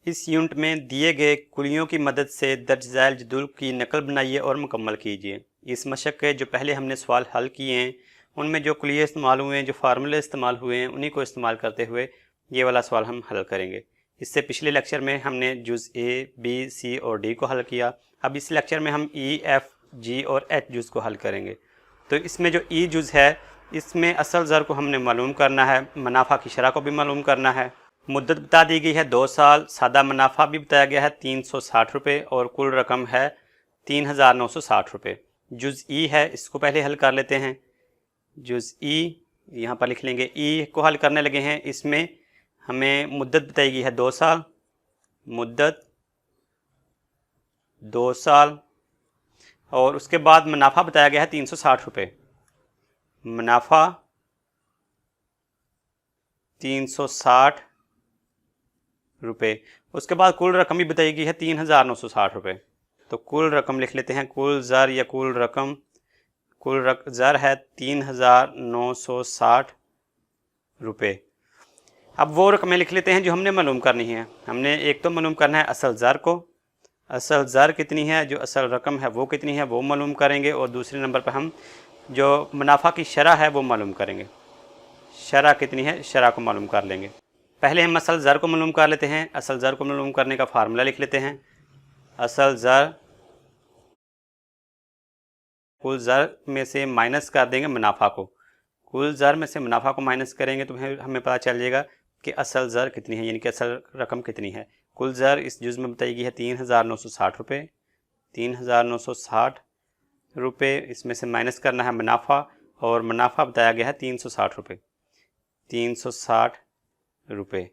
इस यूनिट में दिए गए कुलियों की मदद से दर्ज झैल जदुल की नकल बनाइए और मुकम्मल कीजिए। इस मशक के जो पहले हमने सवाल हल किए हैं उनमें जो कुलिये इस्तेमाल हुए हैं, जो फार्मूले इस्तेमाल हुए हैं, उन्हीं को इस्तेमाल करते हुए ये वाला सवाल हम हल करेंगे। इससे पिछले लेक्चर में हमने जुज़ ए, बी, सी और डी को हल किया। अब इस लेक्चर में हम ई, एफ, जी और एच जुज़ को हल करेंगे। तो इसमें जो ई जुज़ है इसमें असल ज़र को हमने मालूम करना है, मुनाफा की शरह को भी मालूम करना है। मुद्दत बता दी गई है 2 साल, सादा मुनाफा भी बताया गया है 360 रुपये और कुल रकम है 3960 रुपये। जुज़ ई है, इसको पहले हल कर लेते हैं। जुज़ ई यहाँ पर लिख लेंगे। ई को हल करने लगे हैं। इसमें हमें मुद्दत बताई गई है 2 साल, मुद्दत 2 साल और उसके बाद मुनाफा बताया गया है 360 रुपये। मुनाफा 360 रुपये। उसके बाद कुल रकम भी बताई गई है 3960 रुपये। तो कुल रकम लिख लेते हैं। कुल ज़र या कुल रकम, ज़र है 3960 रुपये। अब वो रकमें लिख लेते हैं जो हमने मालूम करनी है। हमने एक तो मालूम करना है असल ज़र को, असल ज़र कितनी है, जो असल रकम है वो कितनी है वो मालूम करेंगे और दूसरे नंबर पर हम जो मुनाफा की शरह है वो मालूम करेंगे। शरह कितनी है, शरह को मालूम कर लेंगे। पहले हम असल ज़र को मालूम कर लेते हैं। असल ज़र को मालूम करने का फार्मूला लिख लेते हैं। असल ज़र कुल ज़र में से माइनस कर देंगे मुनाफा को। कुल ज़र में से मुनाफा को माइनस करेंगे तो हमें पता चल जाएगा कि असल ज़र कितनी है, यानी कि असल रकम कितनी है। कुल ज़र इस जुज़ में बताई गई है 3960 रुपये। 3960 रुपये, इसमें से माइनस करना है मुनाफा और मुनाफा बताया गया है 360 रुपये। 360 रुपये।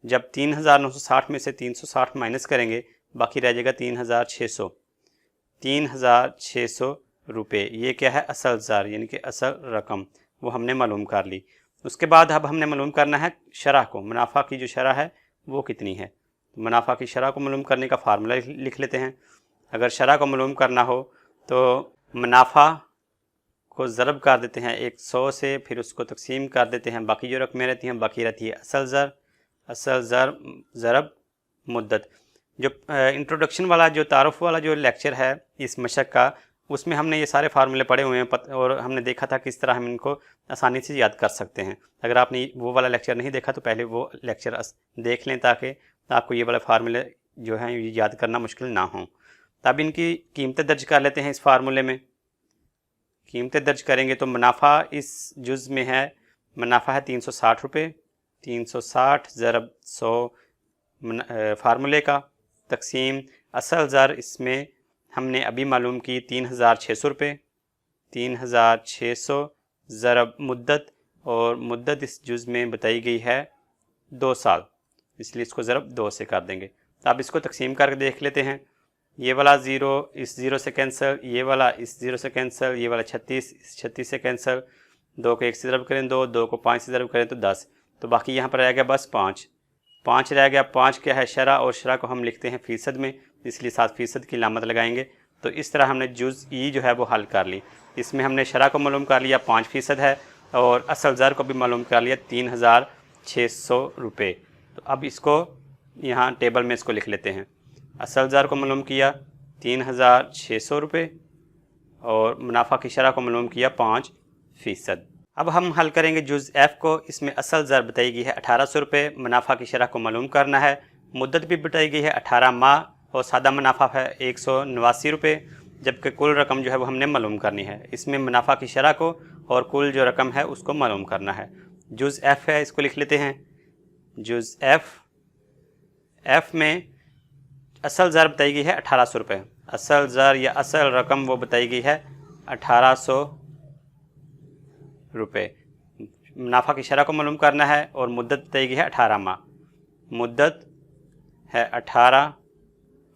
जब 3960 में से 360 माइनस करेंगे बाकी रह जाएगा 3600। 3600 रुपये, ये क्या है, असल ज़र यानी कि असल रकम, वो हमने मालूम कर ली। उसके बाद अब हमने मालूम करना है शरह को, मुनाफा की जो शरह है वो कितनी है। मुनाफा की शरह को मालूम करने का फार्मूला लिख लेते हैं। अगर शरह को मालूम करना हो तो मुनाफा को ज़रब कर देते हैं 100 से, फिर उसको तकसीम कर देते हैं, बाकी जो रकमें रहती हैं बाकी रहती है असल ज़र। असल ज़र ज़रब मुद्दत। जो इंट्रोडक्शन वाला जो तारुफ वाला जो लेक्चर है इस मशक का, उसमें हमने ये सारे फार्मूले पढ़े हुए हैं और हमने देखा था किस तरह हम इनको आसानी से याद कर सकते हैं। अगर आपने वो वाला लेक्चर नहीं देखा तो पहले वो लेक्चर देख लें ताकि आपको ये वाले फार्मूले जो हैं ये याद करना मुश्किल ना हो। तब इनकी कीमतें दर्ज कर लेते हैं। इस फार्मूले में कीमतें दर्ज करेंगे तो मुनाफा इस जुज़ में है, मुनाफा है 360 रुपये। 360 ज़रब 100 फार्मूले का, तकसीम असल ज़र इसमें हमने अभी मालूम की 3600 रुपये। 3600 ज़रब मुद्दत, और मुद्दत इस जुज़ में बताई गई है 2 साल, इसलिए इसको ज़रब 2 से कर देंगे। तो आप इसको तकसीम करके देख लेते हैं। ये वाला 0 इस 0 से कैंसिल, ये वाला इस 0 से कैंसिल, ये वाला 36 इस 36 से कैंसिल, 2 को 1 से ज़रब करें 2, 2 को 5 से ज़रब करें तो 10, तो बाकी यहाँ पर रह गया बस 5 रह गया। 5 क्या है, शरह, और शरह को हम लिखते हैं फ़ीसद में, इसलिए 7% की लामत लगाएंगे। तो इस तरह हमने जुज़ ई जो है वो हल कर ली। इसमें हमने शरह को मालूम कर लिया 5% है और असल ज़र को भी मालूम कर लिया 3600 रुपये। तो अब इसको यहाँ टेबल में इसको लिख लेते हैं। असल ज़र को मालूम किया 3600 रुपये और मुनाफा की शरह को मालूम किया 5%। अब हम हल करेंगे जुज़ एफ़ को। इसमें असल ज़र बताई गई है 1800 रुपये, मुनाफा की शरह को मालूम करना है, मुद्दत भी बताई गई है 18 माह और सादा मुनाफा है 189 रुपये, जबकि कुल रकम जो है वो हमने मालूम करनी है। इसमें मुनाफा की शरह को और कुल जो रकम है उसको मालूम करना है। जुज़ एफ़ है, इसको लिख लेते हैं। जुज़ एफ़ में असल ज़र बताई गई है 1800 रुपये। असल ज़र या असल रकम वो बताई गई है 1800 रुपये। मुनाफा की शरह को मालूम करना है और मुद्दत बताई गई है 18 माह। मुद्दत है 18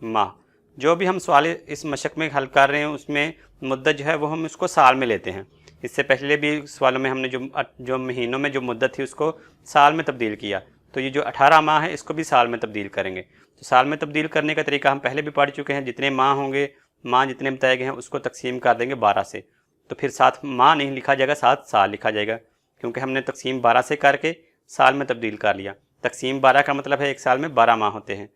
माह। जो भी हम सवाल इस मशक में हल कर रहे हैं उसमें मुद्दत जो है वो हम उसको साल में लेते हैं। इससे पहले भी सवालों में हमने जो महीनों में जो मुद्दत थी उसको साल में तब्दील किया, तो ये जो 18 माह है इसको भी साल में तब्दील करेंगे। तो साल में तब्दील करने का तरीका हम पहले भी पढ़ चुके हैं। जितने माह होंगे, माह जितने बताए गए हैं उसको तकसीम कर देंगे 12 से, तो फिर 7 माह नहीं लिखा जाएगा, 7 साल लिखा जाएगा, क्योंकि हमने तकसीम 12 से करके साल में तब्दील कर लिया। तकसीम 12 का मतलब है एक साल में 12 माह होते हैं।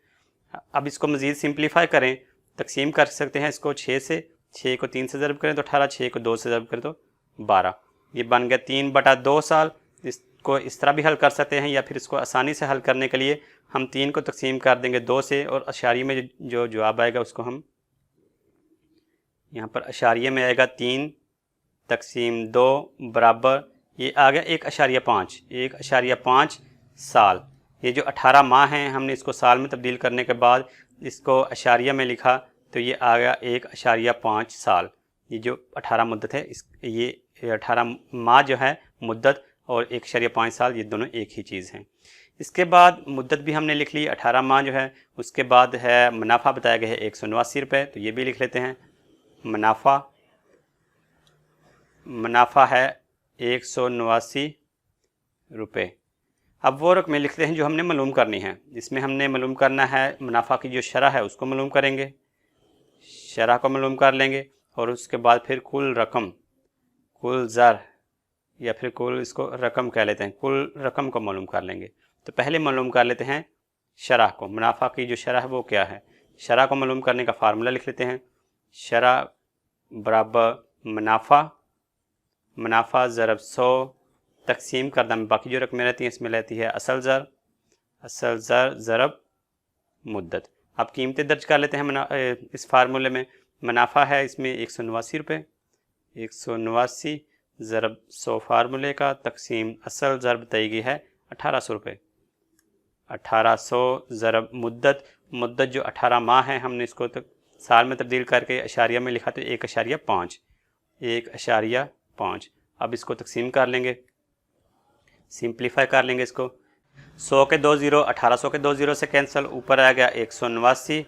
अब इसको मज़ीद सिंप्लीफाई करें, तकसीम कर सकते हैं इसको 6 से। 6 को 3 से ज़रब करें तो 18, 6 को 2 से ज़रब करें तो 12। ये बन गया 3/2 साल। इसको इस तरह भी हल कर सकते हैं, या फिर इसको आसानी से हल करने के लिए हम 3 को तकसीम कर देंगे 2 से, और अशारिये में जो जवाब आएगा उसको हम यहाँ पर अशारिये में आएगा 3 तकसीम 2 बराबर, ये आ गया 1.5। 1.5 साल। ये जो 18 माह हैं हमने इसको साल में तब्दील करने के बाद इसको अशारिया में लिखा तो ये आ गया 1.5 साल। ये जो 18 मुद्दत है, ये 18 माह जो है मुद्दत और 1.5 साल, ये दोनों एक ही चीज़ हैं। इसके बाद मुद्दत भी हमने लिख ली 18 माह जो है। उसके बाद है मुनाफा बताया गया है 189 रुपये, तो ये भी लिख लेते हैं। मुनाफा है 189 रुपये। अब वो रकमें लिखते हैं जो हमने मालूम करनी है। इसमें हमने मालूम करना है मुनाफा की जो शरह है उसको मालूम करेंगे, शरह को मालूम कर लेंगे, और उसके बाद फिर कुल रकम, कुल ज़र, या फिर कुल इसको रकम कह लेते हैं, कुल रकम को मालूम कर लेंगे। तो पहले मालूम कर लेते हैं शरह को। मुनाफा की जो शरह है वो क्या है, शरह को मालूम करने का फार्मूला लिख लेते हैं। शरह बराबर मुनाफा ज़रब 100 तकसीम करदा में बाकी जो रकमें रहती हैं इसमें रहती है असल ज़र ज़रब मुद्दत। अब कीमतें दर्ज कर लेते हैं इस फार्मूले में। मुनाफा है इसमें 189 रुपये, 189 ज़रब 100 फार्मूले का तकसीम असल ज़र बताई गई है 1800 रुपये। 1800 ज़रब मुद्दत जो 18 माह है हमने इसको साल में तब्दील करके अशारिया में लिखा तो 1.5। अब इसको तकसीम कर लेंगे, सिंप्लीफाई कर लेंगे इसको। 100 के 2 ज़ीरो, 1800 के 2 ज़ीरो से कैंसिल, ऊपर आ गया 189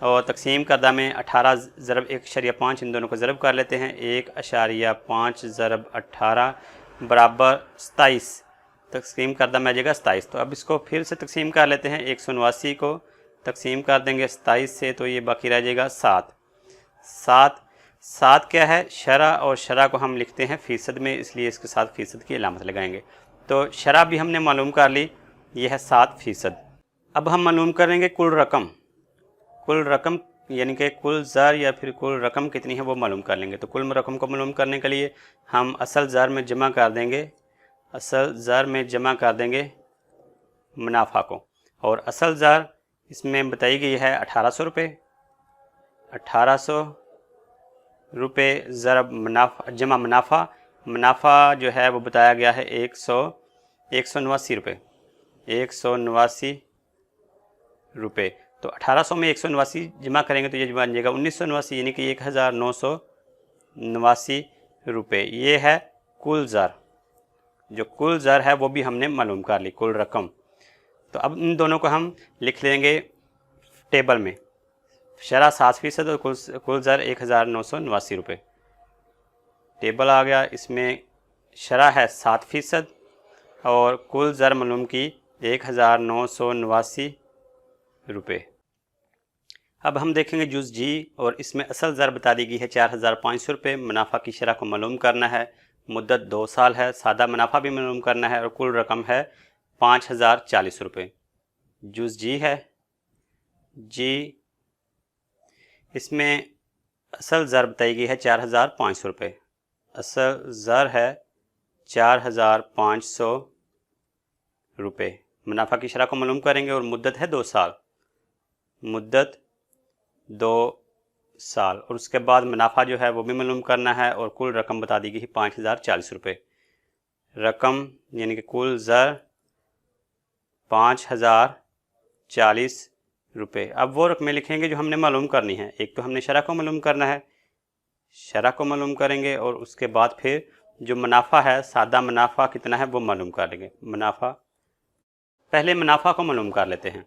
और तकसीम करदा में 18 ज़रब 1.5, इन दोनों को ज़रब कर लेते हैं। 1.5 ज़रब 18 बराबर 27, तकसीम करदा में आ जाएगा 27। तो अब इसको फिर से तकसीम कर लेते हैं। 189 को तकसीम कर देंगे 27 से तो ये बाकी रह जाएगा 7। 7 क्या है, शरह, और शरह को हम लिखते हैं फ़ीसद में, इसलिए इसके साथ फ़ीसद की अलामत लगाएंगे। तो शरह भी हमने मालूम कर ली, ये है 7%। अब हम मालूम करेंगे कुल रकम यानी कि कुल ज़र या फिर कुल रकम कितनी है वो मालूम कर लेंगे। तो कुल रकम को मालूम करने के लिए हम असल ज़र में जमा कर देंगे, मुनाफा को, और असल ज़र इसमें बताई गई है 1800 रुपये। 1800 रुपये ज़रब जमा मुनाफा जो है वो बताया गया है 189 रुपये। 189 रुपये, तो 1800 में 189 जमा करेंगे तो ये बन जाएगा 1989, यानी कि 1989 रुपये। ये है कुल ज़र। जो कुल ज़र है वो भी हमने मालूम कर ली, कुल रकम। तो अब इन दोनों को हम लिख लेंगे टेबल में। शरह 7% और कुल ज़र 1989 रुपये। टेबल आ गया, इसमें शरह है 7% और कुल ज़र मालूम की 1989 रुपये। अब हम देखेंगे जुज़ जी, और इसमें असल ज़र बता दी गई है 4500 रुपये। मुनाफा की शरह को मालूम करना है, मुद्दत 2 साल है, सादा मुनाफा भी मालूम करना है, और कुल रकम है 5040 रुपये। जुज़ जी है जी, इसमें असल ज़र बताई गई है 4500 रुपये। असल ज़र है 4500 रुपये। मुनाफा की शरह को मालूम करेंगे और मुद्दत है 2 साल, और उसके बाद मुनाफा जो है वो भी मालूम करना है, और कुल रकम बता दी गई है 5040 रुपये। रकम यानी कि कुल ज़र 5040 रुपये। अब वो रकमें लिखेंगे जो हमने मालूम करनी है। एक तो हमने शरह को मालूम करना है, शरह को मालूम करेंगे, और उसके बाद फिर जो मुनाफा है, सादा मुनाफा कितना है वो मालूम कर लेंगे। पहले मुनाफा को मालूम कर लेते हैं।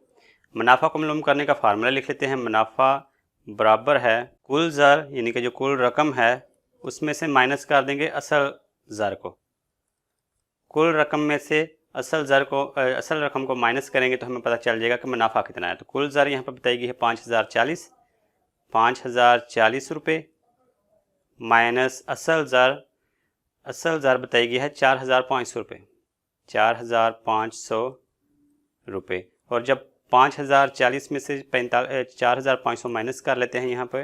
मुनाफा को मालूम करने का फार्मूला लिख लेते हैं। मुनाफा बराबर है कुल ज़र, यानी कि जो कुल रकम है उसमें से माइनस कर देंगे असल ज़र को। कुल रकम में से असल रकम को माइनस करेंगे तो हमें पता चल जाएगा कि मुनाफा कितना है। तो कुल ज़र यहाँ पर बताई गई है 5040 रुपये, माइनस असल ज़र बताई गई है 4500 रुपये। 4500 रुपये, और जब 5040 में से 4500 माइनस कर लेते हैं। यहाँ पे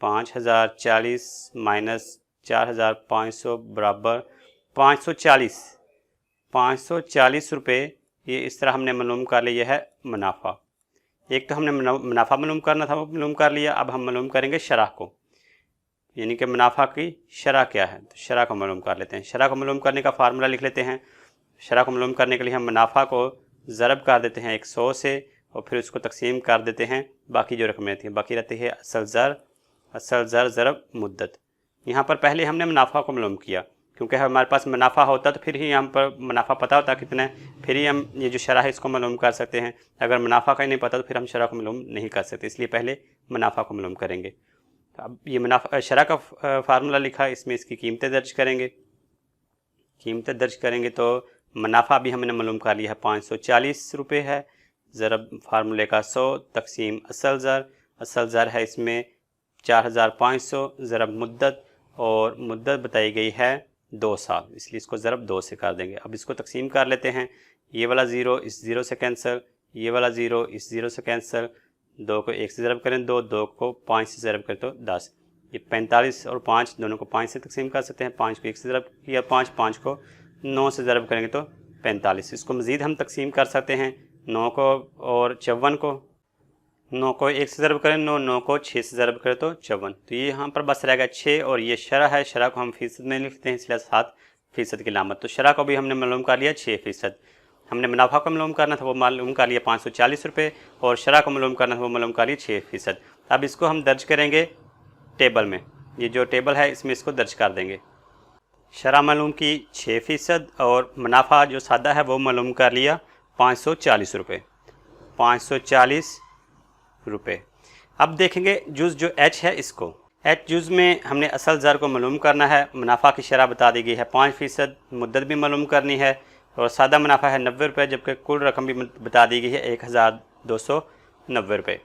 5040 माइनस 4500 बराबर 540 रुपये। ये इस तरह हमने मालूम कर लिया है मुनाफा। एक तो हमने मुनाफा मालूम करना था, वो मालूम कर लिया। अब हम मालूम करेंगे शरह को, यानी कि मुनाफा की शरह क्या है, तो शरह को मालूम कर लेते हैं। शरह को मालूम करने का फार्मूला लिख लेते हैं। शरह को मालूम करने के लिए हम मुनाफा को ज़रब कर देते हैं 100 से, और फिर उसको तकसीम कर देते हैं बाकी जो रकमें रहती हैं। बाकी रहती है असल ज़र ज़रब मुद्दत। यहाँ पर पहले हमने मुनाफा को मालूम किया, क्योंकि हमारे पास मुनाफा होता तो फिर ही हम पर मुनाफा पता होता कितना है, फिर ही हम ये जो शरह है इसको मालूम कर सकते हैं। अगर मुनाफा का ही नहीं पता तो फिर हम शरह को मालूम नहीं कर सकते, इसलिए पहले मुनाफा को मालूम करेंगे। तो अब ये मुनाफा शरह का फार्मूला लिखा, इसमें इसकी कीमतें दर्ज करेंगे। कीमतें दर्ज करेंगे तो मुनाफा भी हमने मालूम कर लिया है 540 रुपये है। ज़रब फार्मूले का 100 तकसीम असल ज़र है इसमें 4500, ज़रब मुद्दत, और मुद्दत बताई गई है 2 साल, इसलिए इसको ज़रब 2 से कर देंगे। अब इसको तकसीम कर लेते हैं। ये वाला 0 इस 0 से कैंसिल, ये वाला 0 इस 0 से कैंसिल, 2 को 1 से ज़रब करें 2 को 5 से ज़रब करें तो 10। ये 45 और 5 दोनों को 5 से तकसीम कर सकते हैं। 5 को 1 से ज़रब किया 5 को 9 से ज़रब करेंगे तो 45। इसको मज़ीद हम तकसीम कर सकते हैं 9 को और 54 को। 9 को 1 से ज़रब करें 9 को 6 से ज़रब करें तो 54। तो ये यहाँ पर बस रहेगा 6, और ये शरह है, शरह को हम फ़ीसद में लिखते हैं इसलिए 7% की लामत। तो शरह को भी हमने मालूम कर लिया 6%। हमने मुनाफा को मालूम करना था, वो मालूम कर लिया 540 रुपये, और शरह को मालूम करना था, वो मालूम कर लिया 6%। अब इसको हम दर्ज करेंगे टेबल में। ये जो टेबल है इसमें इसको दर्ज कर देंगे। शरह मालूम की 6%, और मुनाफा जो सादा है वो मालूम कर लिया 540 रुपये। 540 रुपये। अब देखेंगे जुज़ जो एच है, इसको एच जुज़ में हमने असल ज़र को मालूम करना है। मुनाफा की शरह बता दी गई है 5%, मुद्दत भी मालूम करनी है, और सादा मुनाफा है 90 रुपये, जबकि कुल रकम भी बता दी गई है 1290 रुपये।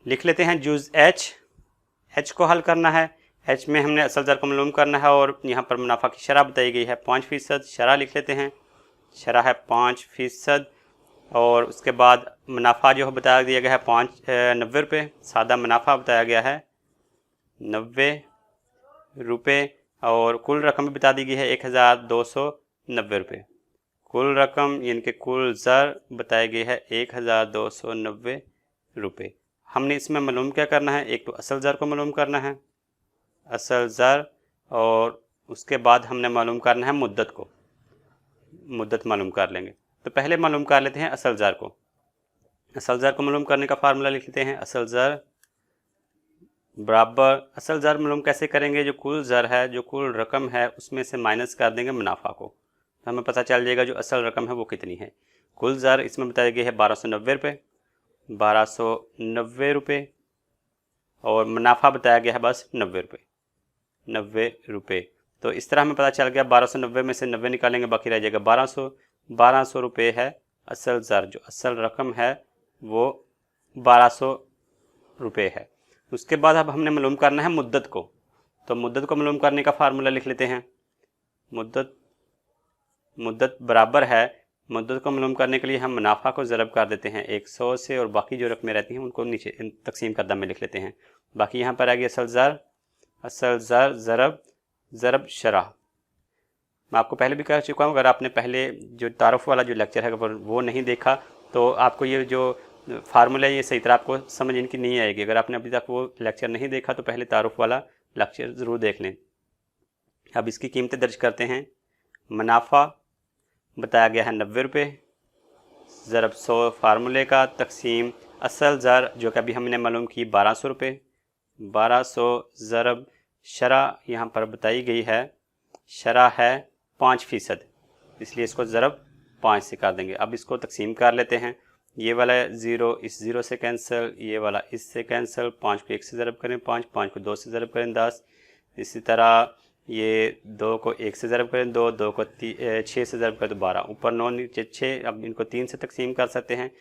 लिख लेते हैं जुज़ एच को हल करना है। एच में हमने असल ज़र को मालूम करना है, और यहाँ पर मुनाफा की शरह बताई गई है 5%। शरह लिख लेते हैं, शरह है 5%, और उसके बाद मुनाफा जो बताया दिया गया है 90 रुपये। सादा मुनाफा बताया गया है 90 रुपये, और कुल रकम भी बता दी गई है 1290 रुपये। कुल रकम यानी कि कुल ज़र बताई गई है 1290 रुपये। हमने इसमें मालूम क्या करना है, एक तो असल ज़र को मालूम करना है, असल ज़र, और उसके बाद हमने मालूम करना है मुद्दत को। मुद्दत मालूम कर लेंगे, तो पहले मालूम कर लेते हैं असल ज़र को। असल ज़र को मालूम करने का फार्मूला लिख लेते हैं। असल ज़र बराबर, असल ज़र मालूम कैसे करेंगे, जो कुल ज़र है, जो कुल रकम है, उसमें से माइनस कर देंगे मुनाफा को, तो हमें पता चल जाएगा जो असल रकम है वो कितनी है। कुल ज़र इसमें बताया गया है 1290 रुपये, 1290 रुपये, और मुनाफा बताया गया है बस 90 रुपये, 90 रुपये। तो इस तरह हमें पता चल गया 1290 में से 90 निकालेंगे, बाकी रह जाएगा 1200 रुपये है असल ज़र। जो असल रकम है वो 1200 रुपये है। उसके बाद अब हमने मालूम करना है मुद्दत को, तो मुद्दत को मालूम करने का फार्मूला लिख लेते हैं। मुद्दत बराबर है, मुद्दत को मालूम करने के लिए हम मुनाफा को ज़रब कर देते हैं 100 से, और बाकी जो रकमें रहती हैं उनको नीचे तकसीम करदा में लिख लेते हैं। बाकी यहाँ पर आ गया असल ज़र ज़रब शरह। मैं आपको पहले भी कह चुका हूँ, अगर आपने पहले जो तारुफ वाला जो लेक्चर है अगर वो नहीं देखा तो आपको ये जो फार्मूला ये सही तरह आपको समझ इनकी नहीं आएगी। अगर आपने अभी तक वो लेक्चर नहीं देखा तो पहले तारुफ वाला लेक्चर ज़रूर देख लें। अब इसकी कीमतें दर्ज करते हैं। मुनाफा बताया गया है 90 रुपये, ज़रब 100 फार्मूले का, तकसीम असल ज़र जो कि अभी हमने मालूम की 1200 रुपये, 1200 ज़रब शरह यहाँ पर बताई गई है, शरह है 5%, इसलिए इसको ज़रब 5 से कर देंगे। अब इसको तकसीम कर लेते हैं। ये वाला 0 इस 0 से कैंसिल, ये वाला इससे कैंसिल, 5 को 1 से ज़रब करें 5 को 2 से ज़रब करें 10। इसी तरह ये 2 को 1 से ज़रब करें 2 को 6 से ज़रब करें तो 12, ऊपर 9 नीचे 6। अब इनको 3 से तकसीम कर सकते हैं।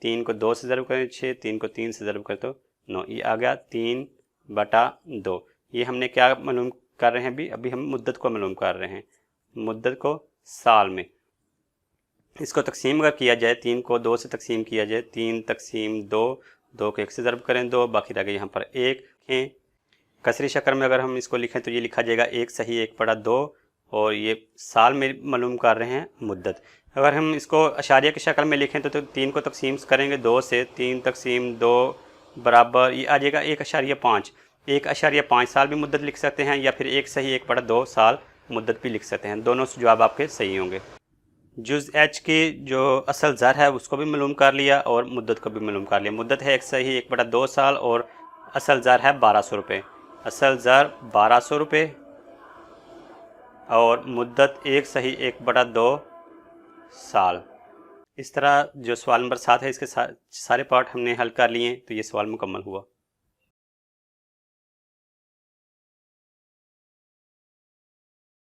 3 को 2 से ज़रब करें 6, 3 को 3 से ज़रब करें तो 9, ये आ गया 3/2। ये हमने क्या मालूम कर रहे हैं, अभी हम मुद्दत को मालूम कर रहे हैं, मुद्दत को साल में। इसको तकसीम अगर किया जाए, 3 को 2 से तकसीम किया जाए, 3 तकसीम 2, 2 को 1 से ज़रब करें 2, बाकी रह गए यहाँ पर 1 हैं। कसरी शक्ल में अगर हम इसको लिखें तो ये लिखा जाएगा 1 सही 1/2, और ये साल में मालूम कर रहे हैं मुद्दत। अगर हम इसको अशारिया की शक्ल में लिखें तो 3 को तकसीम करेंगे 2 से, 3 तकसीम 2 बराबर ये आ जाएगा 1.5। 1.5 साल भी मुद्दत लिख सकते हैं, या फिर 1 सही 1/2 साल मुद्दत भी लिख सकते हैं। दोनों से जवाब आपके सही होंगे। जुज़ एच की जो असल ज़र है उसको भी मालूम कर लिया और मुद्दत को भी मालूम कर लिया। मुद्दत है 1 सही 1/2 साल और असल ज़र है 1200 रुपये। असल ज़र 1200 रुपये और मुद्दत 1 सही 1/2 साल। इस तरह जो सवाल नंबर 7 है इसके सारे पार्ट हमने हल कर लिए, तो ये सवाल मुकम्मल हुआ।